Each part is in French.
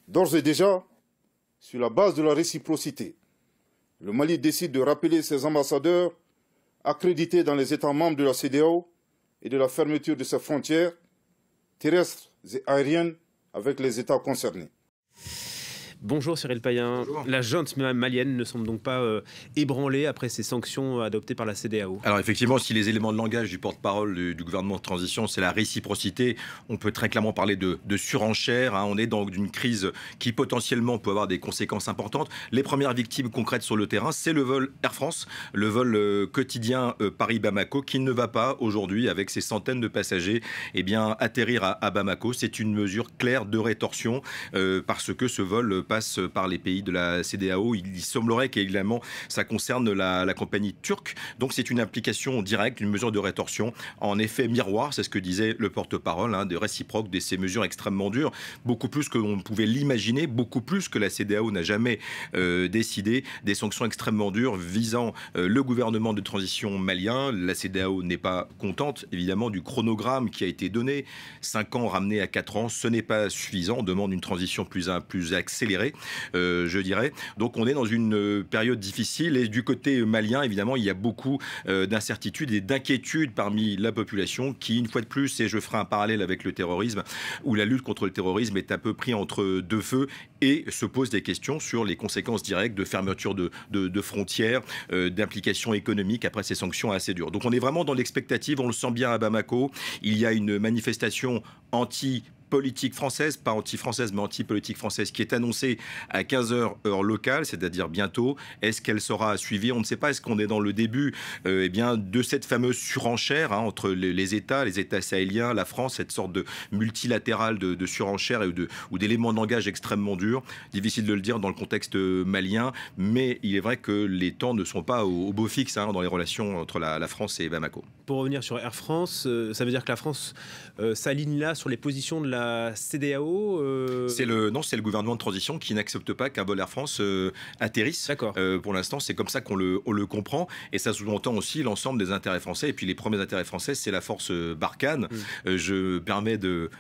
D'ores et déjà, sur la base de la réciprocité, le Mali décide de rappeler ses ambassadeurs accrédités dans les États membres de la CEDEAO et de la fermeture de ses frontières terrestres et aériennes avec les États concernés. Bonjour Cyril Payen. Bonjour. La junte malienne ne semble donc pas ébranlée après ces sanctions adoptées par la CEDEAO. Alors effectivement, si les éléments de langage du porte-parole du gouvernement de transition, c'est la réciprocité, on peut très clairement parler de surenchère. On est dans une crise qui potentiellement peut avoir des conséquences importantes. Les premières victimes concrètes sur le terrain, c'est le vol Air France, le vol quotidien Paris-Bamako, qui ne va pas aujourd'hui, avec ses centaines de passagers, atterrir à Bamako. C'est une mesure claire de rétorsion parce que ce vol passe par les pays de la CEDEAO. Il semblerait qu'évidemment ça concerne la compagnie turque. Donc c'est une application directe, une mesure de rétorsion. En effet miroir, c'est ce que disait le porte-parole, de réciproque de ces mesures extrêmement dures, beaucoup plus que l'on pouvait l'imaginer, beaucoup plus que la CEDEAO n'a jamais décidé, des sanctions extrêmement dures visant le gouvernement de transition malien. La CEDEAO n'est pas contente évidemment du chronogramme qui a été donné, 5 ans ramenés à 4 ans, ce n'est pas suffisant, on demande une transition plus accélérée, je dirais. Donc on est dans une période difficile et du côté malien, évidemment, il y a beaucoup d'incertitudes et d'inquiétudes parmi la population qui, une fois de plus, et je ferai un parallèle avec le terrorisme, où la lutte contre le terrorisme est un peu pris entre deux feux et se pose des questions sur les conséquences directes de fermeture de frontières, d'implications économiques après ces sanctions assez dures. Donc on est vraiment dans l'expectative, on le sent bien à Bamako. Il y a une manifestation anti-politique française, pas anti-française, mais anti-politique française, qui est annoncée à 15h heure locale, c'est-à-dire bientôt. Est-ce qu'elle sera suivie? On ne sait pas. Est-ce qu'on est dans le début de cette fameuse surenchère entre les États sahéliens, la France, cette sorte de multilatérale de surenchère ou d'éléments de langage extrêmement durs? Difficile de le dire dans le contexte malien, mais il est vrai que les temps ne sont pas au beau fixe dans les relations entre la France et Bamako. Pour revenir sur Air France, ça veut dire que la France s'aligne là sur les positions de la CEDEAO C'est le gouvernement de transition qui n'accepte pas qu'un vol Air France atterrisse. D'accord. Pour l'instant, c'est comme ça qu'on le comprend. Et ça sous-entend aussi l'ensemble des intérêts français. Et puis les premiers intérêts français, c'est la force Barkhane. Je permets de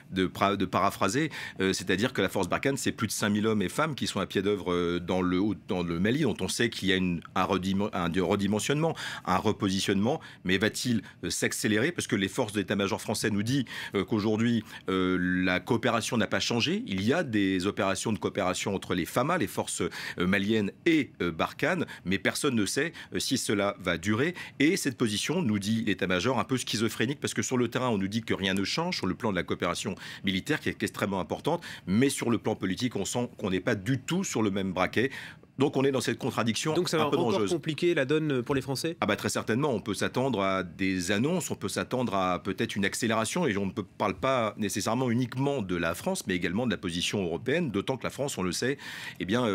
paraphraser. C'est-à-dire que la force Barkhane, c'est plus de 5000 hommes et femmes qui sont à pied d'œuvre dans le Mali, dont on sait qu'il y a un redimensionnement, un repositionnement. Mais va-t-il s'accélérer? Parce que les forces d'état-major français nous disent qu'aujourd'hui, la coopération n'a pas changé. Il y a des opérations de coopération entre les FAMA, les forces maliennes, et Barkhane, mais personne ne sait si cela va durer. Et cette position, nous dit l'état-major, un peu schizophrénique, parce que sur le terrain, on nous dit que rien ne change sur le plan de la coopération militaire, qui est extrêmement importante, mais sur le plan politique, on sent qu'on n'est pas du tout sur le même braquet. Donc on est dans cette contradiction un peu dangereuse. Donc ça va encore compliquer la donne pour les Français? Très certainement, on peut s'attendre à des annonces, on peut s'attendre à peut-être une accélération, et on ne parle pas nécessairement uniquement de la France, mais également de la position européenne, d'autant que la France, on le sait,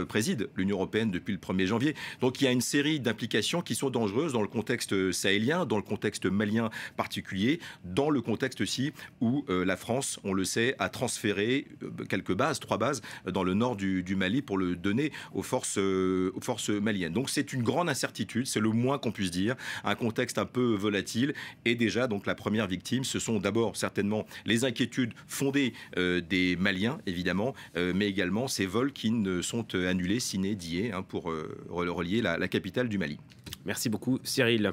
préside l'Union européenne depuis le 1er janvier. Donc il y a une série d'implications qui sont dangereuses dans le contexte sahélien, dans le contexte malien particulier, dans le contexte aussi où la France, on le sait, a transféré quelques bases, 3 bases, dans le nord du Mali pour le donner aux forces maliennes. Donc c'est une grande incertitude, c'est le moins qu'on puisse dire, un contexte un peu volatile, et déjà donc la première victime, ce sont d'abord certainement les inquiétudes fondées des Maliens évidemment, mais également ces vols qui ne sont annulés sine die pour relier la capitale du Mali. Merci beaucoup Cyril.